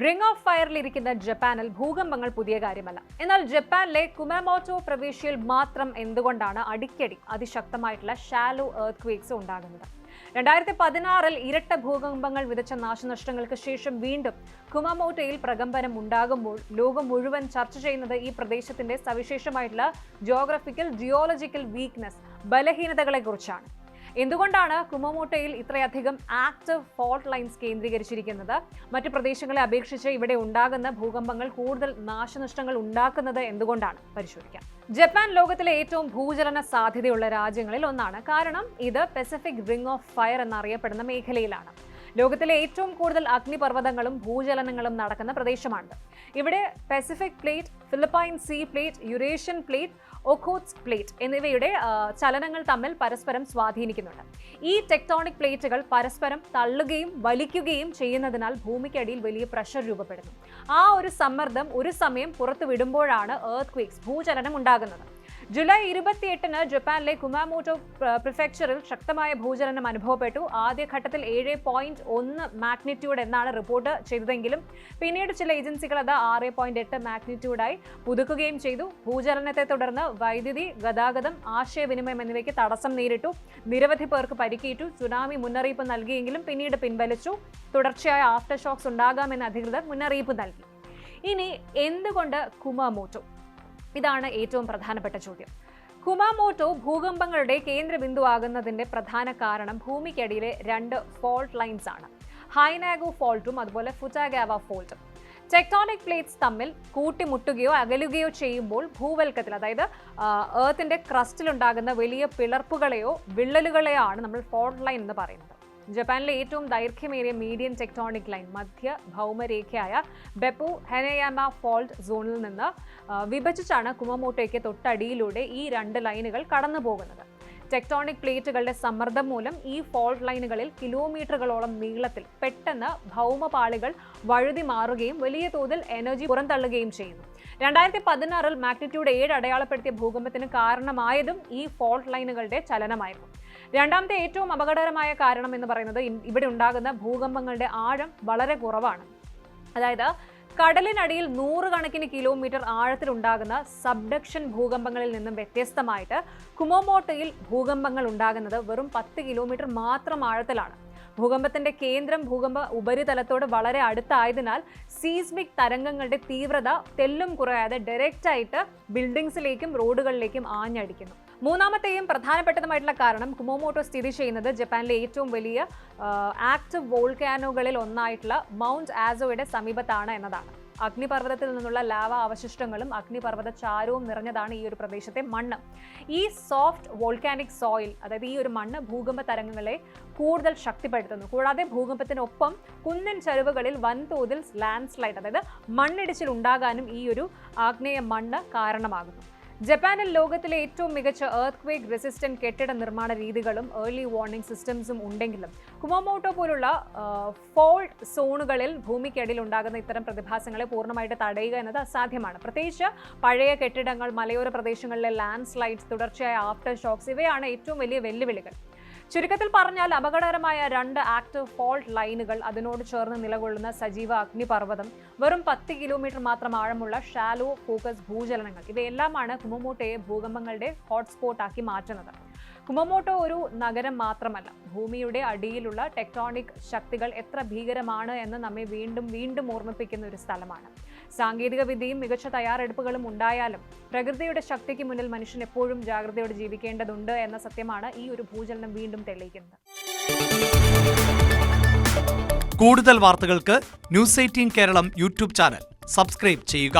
Ring of ഫയറിലിരിക്കുന്ന ജപ്പാനിൽ ഭൂകമ്പങ്ങൾ പുതിയ കാര്യമല്ല. എന്നാൽ ജപ്പാനിലെ കുമാമോട്ടോ പ്രവിശ്യയിൽ മാത്രം എന്തുകൊണ്ടാണ് അടിക്കടി അതിശക്തമായിട്ടുള്ള ഷാലോ എർത്ത്ക്വേക്സ് ഉണ്ടാകുന്നത്? 2016 ഇരട്ട ഭൂകമ്പങ്ങൾ വിതച്ച നാശനഷ്ടങ്ങൾക്ക് ശേഷം വീണ്ടും കുമാമോട്ടോയിൽ പ്രകമ്പനം ഉണ്ടാകുമ്പോൾ ലോകം മുഴുവൻ ചർച്ച ചെയ്യുന്നത് ഈ പ്രദേശത്തിന്റെ സവിശേഷമായിട്ടുള്ള ജിയോളജിക്കൽ വീക്ക്നെസ്, ബലഹീനതകളെ കുറിച്ചാണ്. എന്തുകൊണ്ടാണ് കുമാമോട്ടോയിൽ ഇത്രയധികം ആക്റ്റീവ് ഫോൾട്ട് ലൈൻസ് കേന്ദ്രീകരിച്ചിരിക്കുന്നത്? മറ്റു പ്രദേശങ്ങളെ അപേക്ഷിച്ച് ഇവിടെ ഉണ്ടാകുന്ന ഭൂകമ്പങ്ങൾ കൂടുതൽ നാശനഷ്ടങ്ങൾ ഉണ്ടാക്കുന്നത് എന്തുകൊണ്ടാണ് പരിശോധിക്കാം. ജപ്പാൻ ലോകത്തിലെ ഏറ്റവും ഭൂചലന സാധ്യതയുള്ള രാജ്യങ്ങളിൽ ഒന്നാണ്. കാരണം ഇത് പസഫിക് റിംഗ് ഓഫ് ഫയർ എന്നറിയപ്പെടുന്ന മേഖലയിലാണ്. ലോകത്തിലെ ഏറ്റവും കൂടുതൽ അഗ്നിപർവ്വതങ്ങളും ഭൂചലനങ്ങളും നടക്കുന്ന പ്രദേശമാണിത്. ഇവിടെ Pacific plate, Philippine Sea plate, Eurasian plate, Okhotsk plate എന്നിവയുടെ ചലനങ്ങൾ തമ്മിൽ പരസ്പരം സ്വാധീനിക്കുന്നുണ്ട്. ഈ ടെക്ടോണിക് പ്ലേറ്റുകൾ പരസ്പരം തള്ളുകയും വലിക്കുകയും ചെയ്യുന്നതിനാൽ ഭൂമിക്കടിയിൽ വലിയ പ്രഷർ രൂപപ്പെടുന്നു. ആ ഒരു സമ്മർദ്ദം ഒരു സമയം പുറത്തുവിടുമ്പോഴാണ് എർത്ത്ക്വേക്സ്, ഭൂചലനം ഉണ്ടാകുന്നത്. ജൂലൈ 28 ജപ്പാനിലെ കുമാമോട്ടോ പ്രിഫെക്ചറിൽ ശക്തമായ ഭൂചലനം അനുഭവപ്പെട്ടു. ആദ്യഘട്ടത്തിൽ 7.1 മാഗ്നിറ്റ്യൂഡ് എന്നാണ് റിപ്പോർട്ട് ചെയ്തതെങ്കിലും പിന്നീട് ചില ഏജൻസികൾ അത് 6.8 മാഗ്നിറ്റ്യൂഡായി പുതുക്കുകയും ചെയ്തു. ഭൂചലനത്തെ തുടർന്ന് വൈദ്യുതി, ഗതാഗതം, ആശയവിനിമയം എന്നിവയ്ക്ക് തടസ്സം നേരിട്ടു. നിരവധി പേർക്ക് പരിക്കേറ്റു. സുനാമി മുന്നറിയിപ്പ് നൽകിയെങ്കിലും പിന്നീട് പിൻവലിച്ചു. തുടർച്ചയായ ആഫ്റ്റർ ഷോക്സ് ഉണ്ടാകാമെന്ന് അധികൃതർ മുന്നറിയിപ്പ് നൽകി. ഇനി എന്തുകൊണ്ട് കുമാമോട്ടോ? ഇതാണ് ഏറ്റവും പ്രധാനപ്പെട്ട ചോദ്യം. കുമാമോട്ടോ ഭൂകമ്പങ്ങളുടെ കേന്ദ്രബിന്ദുവാകുന്നതിന്റെ പ്രധാന കാരണം ഭൂമിക്കടിയിലെ 2 ഫോൾട്ട് ലൈൻസ് ആണ്. ഹൈനാഗോ ഫോൾട്ടും അതുപോലെ ഫുട്ടാഗാവ ഫോൾട്ടും. ടെക്ടോണിക് പ്ലേറ്റ്സ് തമ്മിൽ കൂട്ടിമുട്ടുകയോ അകലുകയോ ചെയ്യുമ്പോൾ ഭൂവൽക്കത്തിൽ, അതായത് എർത്തിന്റെ ക്രസ്റ്റിലുണ്ടാകുന്ന വലിയ പിളർപ്പുകളെയോ വിള്ളലുകളെയോ ആണ് നമ്മൾ ഫോൾട്ട് ലൈൻ എന്ന് പറയുന്നത്. ജപ്പാനിലെ ഏറ്റവും ദൈർഘ്യമേറിയ മീഡിയൻ ടെക്ടോണിക് ലൈൻ മധ്യ ഭൗമരേഖയായ ബെപ്പു ഹെനയാമ ഫോൾട്ട് സോണിൽ നിന്ന് വിഭജിച്ചാണ് കുമാമോട്ടോയ്ക്ക് തൊട്ടടിയിലൂടെ ഈ 2 ലൈനുകൾ കടന്നു പോകുന്നത്. ടെക്ടോണിക് പ്ലേറ്റുകളുടെ സമ്മർദ്ദം മൂലം ഈ ഫോൾട്ട് ലൈനുകളിൽ കിലോമീറ്ററുകളോളം നീളത്തിൽ പെട്ടെന്ന് ഭൗമപാളികൾ വഴുതി മാറുകയും വലിയ തോതിൽ എനർജി പുറന്തള്ളുകയും ചെയ്യുന്നു. 2016 മാഗ്നിറ്റ്യൂഡ് 7 അടയാളപ്പെടുത്തിയ ഭൂകമ്പത്തിന് കാരണമായതും ഈ ഫോൾട്ട് ലൈനുകളുടെ ചലനമായിരുന്നു. രണ്ടാമത്തെ ഏറ്റവും അപകടകരമായ കാരണം എന്ന് പറയുന്നത് ഇവിടെ ഉണ്ടാകുന്ന ഭൂകമ്പങ്ങളുടെ ആഴം വളരെ കുറവാണ്. അതായത് കടലിനടിയിൽ 100 കണക്കിന് കിലോമീറ്റർ ആഴത്തിലുണ്ടാകുന്ന സബ്ഡക്ഷൻ ഭൂകമ്പങ്ങളിൽ നിന്നും വ്യത്യസ്തമായിട്ട് കുമാമോട്ടോയിൽ ഭൂകമ്പങ്ങൾ ഉണ്ടാകുന്നത് വെറും 10 കിലോമീറ്റർ മാത്രം ആഴത്തിലാണ്. ഭൂകമ്പത്തിന്റെ കേന്ദ്രം ഭൂകമ്പ ഉപരിതലത്തോട് വളരെ അടുത്തായതിനാൽ സീസ്മിക് തരംഗങ്ങളുടെ തീവ്രത തെല്ലും കുറയാതെ ഡയറക്റ്റ് ആയിട്ട് ബിൽഡിംഗ്സിലേക്കും റോഡുകളിലേക്കും ആഞ്ഞടിക്കുന്നു. മൂന്നാമത്തെയും പ്രധാനപ്പെട്ടതുമായിട്ടുള്ള കാരണം കുമാമോട്ടോ സ്ഥിതി ചെയ്യുന്നത് ജപ്പാനിലെ ഏറ്റവും വലിയ ആക്റ്റീവ് വോൾക്കാനോകളിൽ ഒന്നായിട്ടുള്ള മൗണ്ട് ആസോയുടെ സമീപത്താണ് എന്നതാണ്. അഗ്നിപർവ്വതത്തിൽ നിന്നുള്ള ലാവ അവശിഷ്ടങ്ങളും അഗ്നിപർവ്വത ചാരവും നിറഞ്ഞതാണ് ഈ ഒരു പ്രദേശത്തെ മണ്ണ്. ഈ സോഫ്റ്റ് വോൾക്കാനിക് സോയിൽ, അതായത് ഈ ഒരു മണ്ണ് ഭൂകമ്പ തരംഗങ്ങളെ കൂടുതൽ ശക്തിപ്പെടുത്തുന്നു. കൂടാതെ ഭൂകമ്പത്തിനൊപ്പം കുന്നിൻ ചരിവുകളിൽ വൻതോതിൽ ലാൻഡ് സ്ലൈഡ്, അതായത് മണ്ണിടിച്ചിൽ ഉണ്ടാകാനും ഈ ഒരു ആഗ്നേയ മണ്ണ് കാരണമാകുന്നു. ജപ്പാനിൽ ലോകത്തിലെ ഏറ്റവും മികച്ച എർത്ത്ക്വേക്ക് റെസിസ്റ്റന്റ് കെട്ടിട നിർമ്മാണ രീതികളും ഏർലി വാർണിംഗ് സിസ്റ്റംസും ഉണ്ടെങ്കിലും കുമാമോട്ടോ പോലുള്ള ഫോൾട്ട് സോണുകളിൽ ഭൂമിക്കടിയിൽ ഉണ്ടാകുന്ന ഇത്തരം പ്രതിഭാസങ്ങളെ പൂർണ്ണമായിട്ട് തടയുക എന്നത് അസാധ്യമാണ്. പ്രത്യേകിച്ച് പഴയ കെട്ടിടങ്ങൾ, മലയോര പ്രദേശങ്ങളിലെ ലാൻഡ് സ്ലൈഡ്സ്, തുടർച്ചയായ ആഫ്റ്റർ ഷോക്സ് ഇവയാണ് ഏറ്റവും വലിയ വെല്ലുവിളികൾ. ചുരുക്കത്തിൽ പറഞ്ഞാൽ അപകടകരമായ 2 ആക്റ്റീവ് ഫോൾട്ട് ലൈനുകൾ, അതിനോട് ചേർന്ന് നിലകൊള്ളുന്ന സജീവ അഗ്നിപർവ്വതം, വെറും 10 കിലോമീറ്റർ മാത്രം ആഴമുള്ള ഷാലോ ഫോക്കസ് ഭൂചലനങ്ങൾ ഇവയെല്ലാമാണ് കുമാമോട്ടോയെ ഭൂകമ്പങ്ങളുടെ ഹോട്ട്സ്പോട്ട് ആക്കി മാറ്റുന്നത്. കുമാമോട്ടോ ഒരു നഗരം മാത്രമല്ല, ഭൂമിയുടെ അടിയിലുള്ള ടെക്ടോണിക് ശക്തികൾ എത്ര ഭീകരമാണ് എന്ന് നമ്മെ വീണ്ടും വീണ്ടും ഓർമ്മിപ്പിക്കുന്ന ഒരു സ്ഥലമാണ്. സാങ്കേതിക വിദ്യയും മികച്ച തയ്യാറെടുപ്പുകളും ഉണ്ടായാലും പ്രകൃതിയുടെ ശക്തിക്ക് മുന്നിൽ മനുഷ്യൻ എപ്പോഴും ജാഗ്രതയോടെ ജീവിക്കേണ്ടതുണ്ട് എന്ന സത്യമാണ് ഈ ഒരു ഭൂചലനം വീണ്ടും തെളിയിക്കുന്നത്. കൂടുതൽ വാർത്തകൾക്ക് News 18 Keralam YouTube channel subscribe ചെയ്യുക.